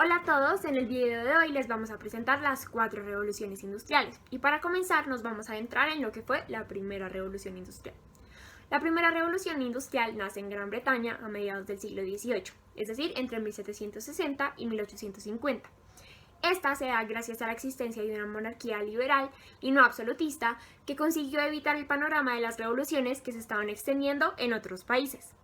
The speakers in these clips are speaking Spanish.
Hola a todos, en el video de hoy les vamos a presentar las 4 revoluciones industriales y para comenzar nos vamos a adentrar en lo que fue la primera revolución industrial. La primera revolución industrial nace en Gran Bretaña a mediados del siglo XVIII, es decir, entre 1760 y 1850. Esta se da gracias a la existencia de una monarquía liberal y no absolutista que consiguió evitar el panorama de las revoluciones que se estaban extendiendo en otros países.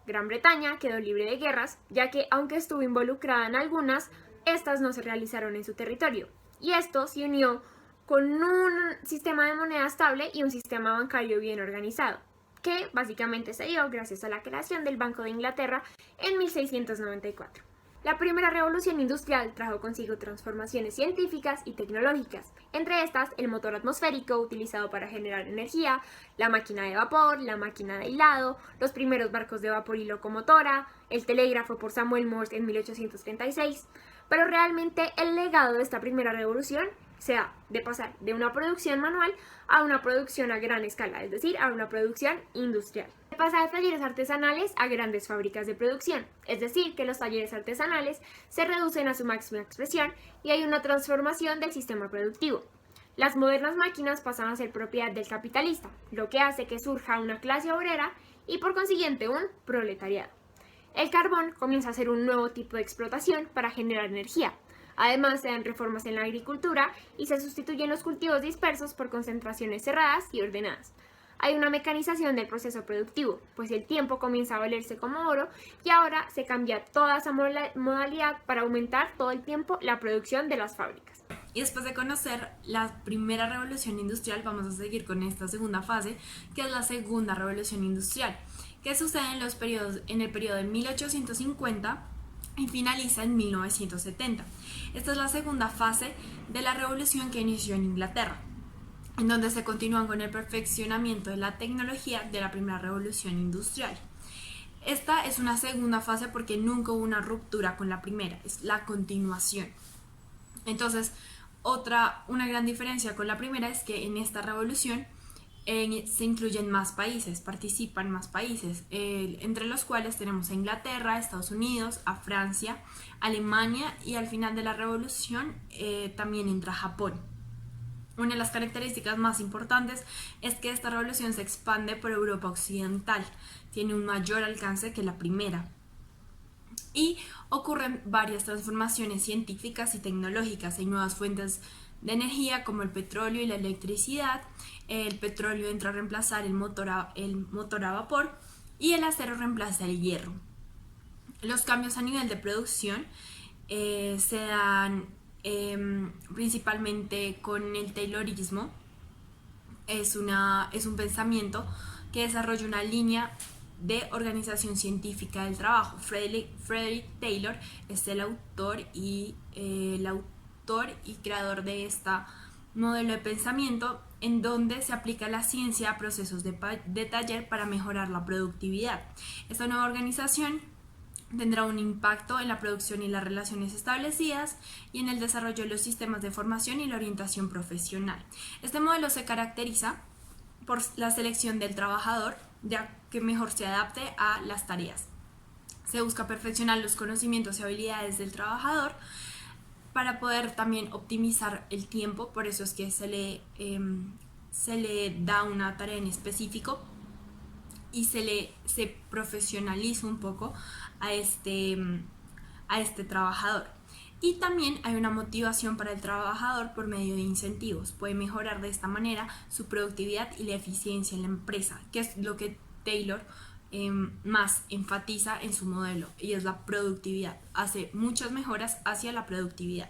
Gran Bretaña quedó libre de guerras, ya que aunque estuvo involucrada en algunas, estas no se realizaron en su territorio, y esto se unió con un sistema de moneda estable y un sistema bancario bien organizado, que básicamente se dio gracias a la creación del Banco de Inglaterra en 1694. La primera revolución industrial trajo consigo transformaciones científicas y tecnológicas, entre estas el motor atmosférico utilizado para generar energía, la máquina de vapor, la máquina de hilado, los primeros barcos de vapor y locomotora, el telégrafo por Samuel Morse en 1836, pero realmente el legado de esta primera revolución se da de pasar de una producción manual a una producción a gran escala, es decir, a una producción industrial. Se pasa de talleres artesanales a grandes fábricas de producción, es decir, que los talleres artesanales se reducen a su máxima expresión y hay una transformación del sistema productivo. Las modernas máquinas pasan a ser propiedad del capitalista, lo que hace que surja una clase obrera y por consiguiente un proletariado. El carbón comienza a ser un nuevo tipo de explotación para generar energía. Además, se dan reformas en la agricultura y se sustituyen los cultivos dispersos por concentraciones cerradas y ordenadas. Hay una mecanización del proceso productivo, pues el tiempo comienza a valerse como oro y ahora se cambia toda esa modalidad para aumentar todo el tiempo la producción de las fábricas. Y después de conocer la primera revolución industrial, vamos a seguir con esta segunda fase, que es la segunda revolución industrial, que sucede en el periodo de 1850 y finaliza en 1970. Esta es la segunda fase de la revolución que inició en Inglaterra, en donde se continúan con el perfeccionamiento de la tecnología de la primera revolución industrial. Esta es una segunda fase porque nunca hubo una ruptura con la primera, es la continuación. Entonces, una gran diferencia con la primera es que en esta revolución se incluyen más países, participan más países, entre los cuales tenemos a Inglaterra, a Estados Unidos, a Francia, Alemania y al final de la revolución también entra Japón. Una de las características más importantes es que esta revolución se expande por Europa occidental, tiene un mayor alcance que la primera. Y ocurren varias transformaciones científicas y tecnológicas. Hay nuevas fuentes de energía como el petróleo y la electricidad. El petróleo entra a reemplazar el motor a vapor y el acero reemplaza el hierro. Los cambios a nivel de producción se dan principalmente con el Taylorismo. Es un pensamiento que desarrolla una línea de organización científica del trabajo. Frederick Taylor es el autor y creador de este modelo de pensamiento en donde se aplica la ciencia a procesos de taller para mejorar la productividad. Esta nueva organización tendrá un impacto en la producción y las relaciones establecidas y en el desarrollo de los sistemas de formación y la orientación profesional. Este modelo se caracteriza por la selección del trabajador que mejor se adapte a las tareas. Se busca perfeccionar los conocimientos y habilidades del trabajador para poder también optimizar el tiempo, por eso es que se le da una tarea en específico y se profesionaliza un poco a este trabajador. Y también hay una motivación para el trabajador por medio de incentivos. Puede mejorar de esta manera su productividad y la eficiencia en la empresa, que es lo que Taylor más enfatiza en su modelo, y es la productividad. Hace muchas mejoras hacia la productividad.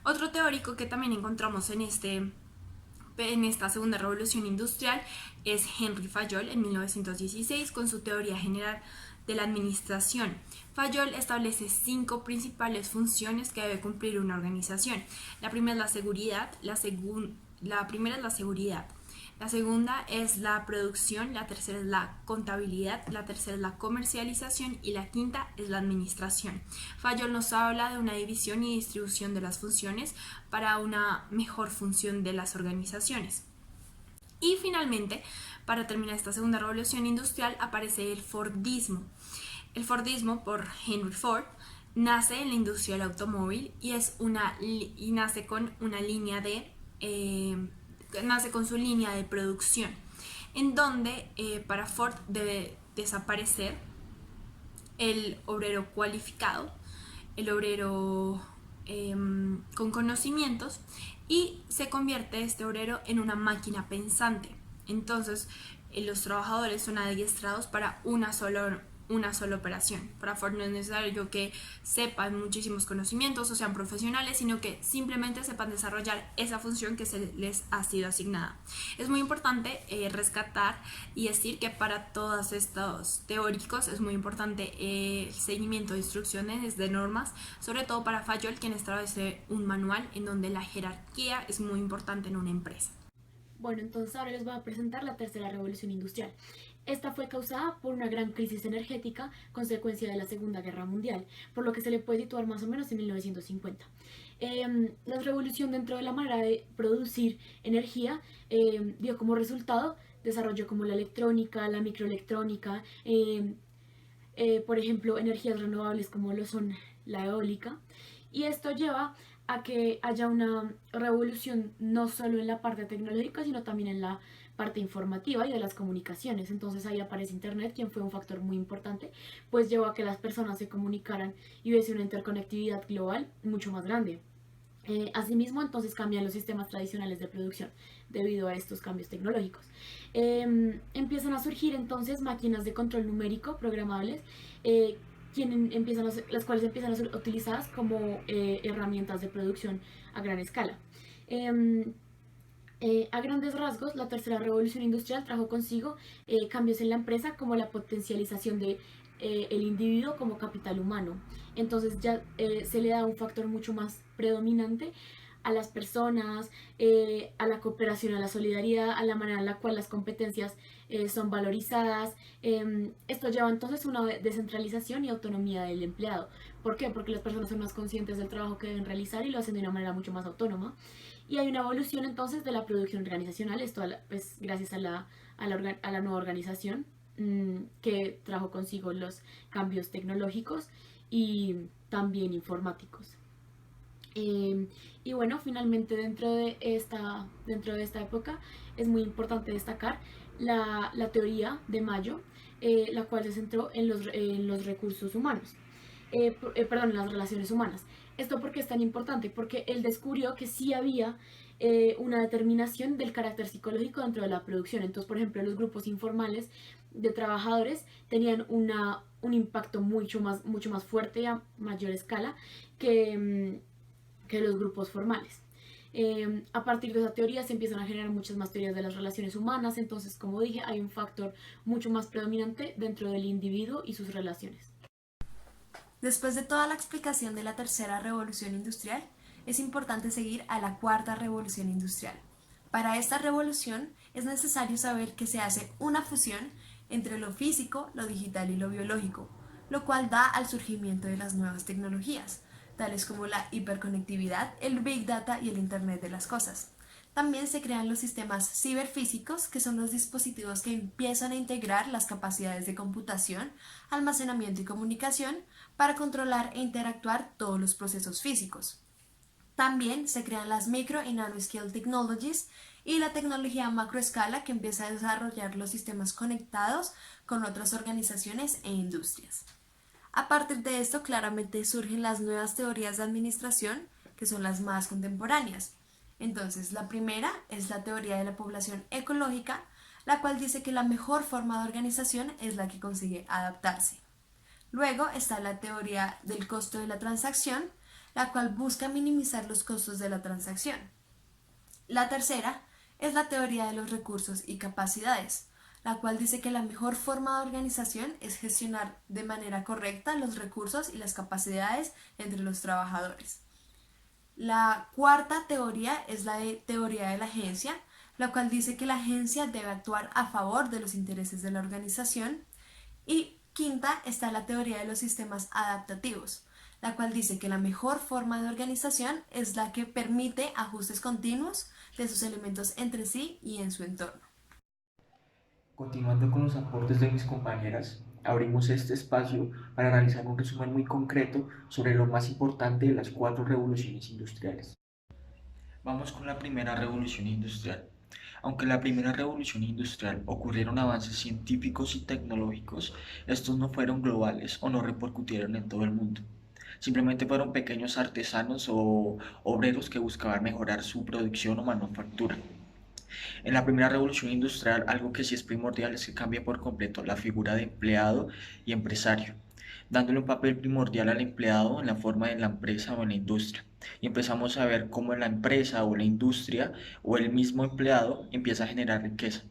Otro teórico que también encontramos en esta segunda revolución industrial es Henry Fayol en 1916 con su teoría general de la administración. Fayol establece 5 principales funciones que debe cumplir una organización. La primera es la seguridad, la segunda es la producción, la tercera es la contabilidad, la tercera es la comercialización y la quinta es la administración. Fayol nos habla de una división y distribución de las funciones para una mejor función de las organizaciones. Y finalmente, para terminar esta segunda revolución industrial, aparece el Fordismo. El Fordismo, por Henry Ford, nace en la industria del automóvil y nace con una línea nace con su línea de producción, en donde para Ford debe desaparecer el obrero cualificado, el obrero con conocimientos, y se convierte este obrero en una máquina pensante. Entonces, los trabajadores son adiestrados para una sola operación. Para Ford no es necesario que sepan muchísimos conocimientos o sean profesionales, sino que simplemente sepan desarrollar esa función que se les ha sido asignada. Es muy importante rescatar y decir que para todos estos teóricos es muy importante el seguimiento de instrucciones, de normas, sobre todo para Fayol, quien establece un manual en donde la jerarquía es muy importante en una empresa. Bueno, entonces ahora les voy a presentar la tercera revolución industrial. Esta fue causada por una gran crisis energética consecuencia de la Segunda Guerra Mundial, por lo que se le puede situar más o menos en 1950. La revolución dentro de la manera de producir energía dio como resultado desarrollo como la electrónica, la microelectrónica, por ejemplo, energías renovables como lo son la eólica. Y esto lleva a que haya una revolución no solo en la parte tecnológica, sino también en la parte informativa y de las comunicaciones. Entonces ahí aparece Internet, quien fue un factor muy importante, pues llevó a que las personas se comunicaran y hubiese una interconectividad global mucho más grande. Asimismo, entonces cambian los sistemas tradicionales de producción debido a estos cambios tecnológicos. Empiezan a surgir entonces máquinas de control numérico programables, las cuales empiezan a ser utilizadas como herramientas de producción a gran escala. A grandes rasgos, la tercera revolución industrial trajo consigo cambios en la empresa como la potencialización de el individuo como capital humano. Entonces ya se le da un factor mucho más predominante a las personas, a la cooperación, a la solidaridad, a la manera en la cual las competencias son valorizadas. Esto lleva entonces a una descentralización y autonomía del empleado. ¿Por qué? Porque las personas son más conscientes del trabajo que deben realizar y lo hacen de una manera mucho más autónoma. Y hay una evolución entonces de la producción organizacional, esto pues, gracias a la nueva organización que trajo consigo los cambios tecnológicos y también informáticos. Y bueno, finalmente dentro de esta época es muy importante destacar la teoría de Mayo, la cual se centró en los recursos humanos, perdón, en las relaciones humanas. ¿Esto por qué es tan importante? Porque él descubrió que sí había una determinación del carácter psicológico dentro de la producción. Entonces, por ejemplo, los grupos informales de trabajadores tenían un impacto mucho más fuerte y a mayor escala que los grupos formales. A partir de esa teoría se empiezan a generar muchas más teorías de las relaciones humanas, entonces como dije hay un factor mucho más predominante dentro del individuo y sus relaciones. Después de toda la explicación de la tercera revolución industrial, es importante seguir a la cuarta revolución industrial. Para esta revolución es necesario saber que se hace una fusión entre lo físico, lo digital y lo biológico, lo cual da al surgimiento de las nuevas tecnologías, tales como la hiperconectividad, el Big Data y el Internet de las cosas. También se crean los sistemas ciberfísicos, que son los dispositivos que empiezan a integrar las capacidades de computación, almacenamiento y comunicación para controlar e interactuar todos los procesos físicos. También se crean las micro y nanoscale technologies y la tecnología macroescala, que empieza a desarrollar los sistemas conectados con otras organizaciones e industrias. A partir de esto, claramente surgen las nuevas teorías de administración, que son las más contemporáneas. Entonces, la primera es la teoría de la población ecológica, la cual dice que la mejor forma de organización es la que consigue adaptarse. Luego está la teoría del costo de la transacción, la cual busca minimizar los costos de la transacción. La tercera es la teoría de los recursos y capacidades, la cual dice que la mejor forma de organización es gestionar de manera correcta los recursos y las capacidades entre los trabajadores. La cuarta teoría es la teoría de la agencia, la cual dice que la agencia debe actuar a favor de los intereses de la organización. Y quinta está la teoría de los sistemas adaptativos, la cual dice que la mejor forma de organización es la que permite ajustes continuos de sus elementos entre sí y en su entorno. Continuando con los aportes de mis compañeras, abrimos este espacio para realizar un resumen muy concreto sobre lo más importante de las 4 revoluciones industriales. Vamos con la primera revolución industrial. Aunque en la primera revolución industrial ocurrieron avances científicos y tecnológicos, estos no fueron globales o no repercutieron en todo el mundo. Simplemente fueron pequeños artesanos o obreros que buscaban mejorar su producción o manufactura. En la primera revolución industrial, algo que sí es primordial es que cambia por completo la figura de empleado y empresario, dándole un papel primordial al empleado en la forma de la empresa o en la industria. Y empezamos a ver cómo la empresa o la industria o el mismo empleado empieza a generar riqueza.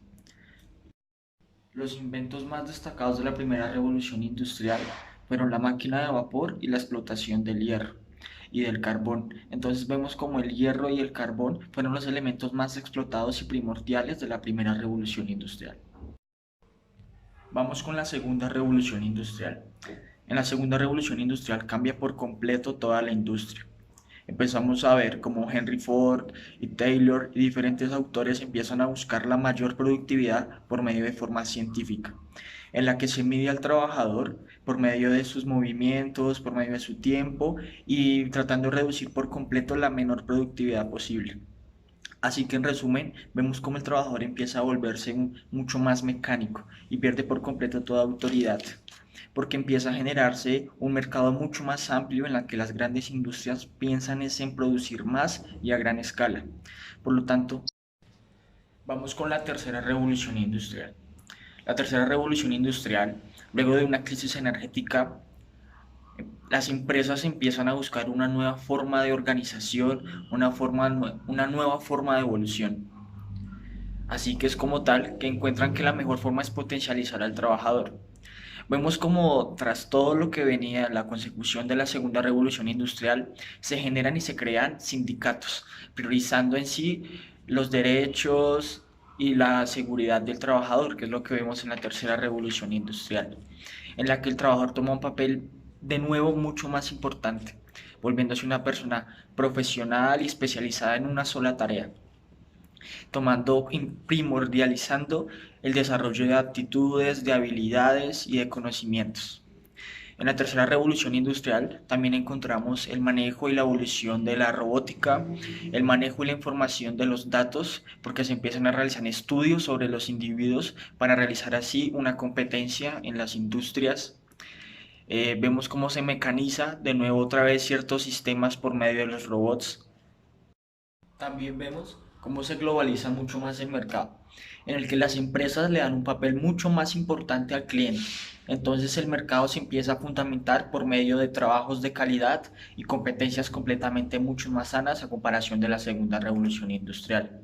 Los inventos más destacados de la primera revolución industrial fueron la máquina de vapor y la explotación del hierro y del carbón. Entonces vemos como el hierro y el carbón fueron los elementos más explotados y primordiales de la primera revolución industrial. Vamos con la segunda revolución industrial. En la segunda revolución industrial cambia por completo toda la industria. Empezamos a ver cómo Henry Ford y Taylor y diferentes autores empiezan a buscar la mayor productividad por medio de forma científica, en la que se mide al trabajador por medio de sus movimientos, por medio de su tiempo y tratando de reducir por completo la menor productividad posible. Así que en resumen, vemos cómo el trabajador empieza a volverse mucho más mecánico y pierde por completo toda autoridad, porque empieza a generarse un mercado mucho más amplio en la que las grandes industrias piensan es en producir más y a gran escala. Por lo tanto, vamos con la tercera revolución industrial. La tercera revolución industrial, luego de una crisis energética, las empresas empiezan a buscar una nueva forma de organización, una nueva forma de evolución. Así que es como tal que encuentran que la mejor forma es potencializar al trabajador. Vemos como tras todo lo que venía la consecución de la segunda revolución industrial, se generan y se crean sindicatos, priorizando en sí los derechos y la seguridad del trabajador, que es lo que vemos en la tercera revolución industrial, en la que el trabajador toma un papel de nuevo mucho más importante, volviéndose una persona profesional y especializada en una sola tarea, primordializando el desarrollo de aptitudes, de habilidades y de conocimientos. En la tercera revolución industrial también encontramos el manejo y la evolución de la robótica, el manejo y la información de los datos, porque se empiezan a realizar estudios sobre los individuos para realizar así una competencia en las industrias. Vemos cómo se mecaniza de nuevo otra vez ciertos sistemas por medio de los robots. También vemos cómo se globaliza mucho más el mercado, en el que las empresas le dan un papel mucho más importante al cliente. Entonces el mercado se empieza a fundamentar por medio de trabajos de calidad y competencias completamente mucho más sanas a comparación de la segunda revolución industrial.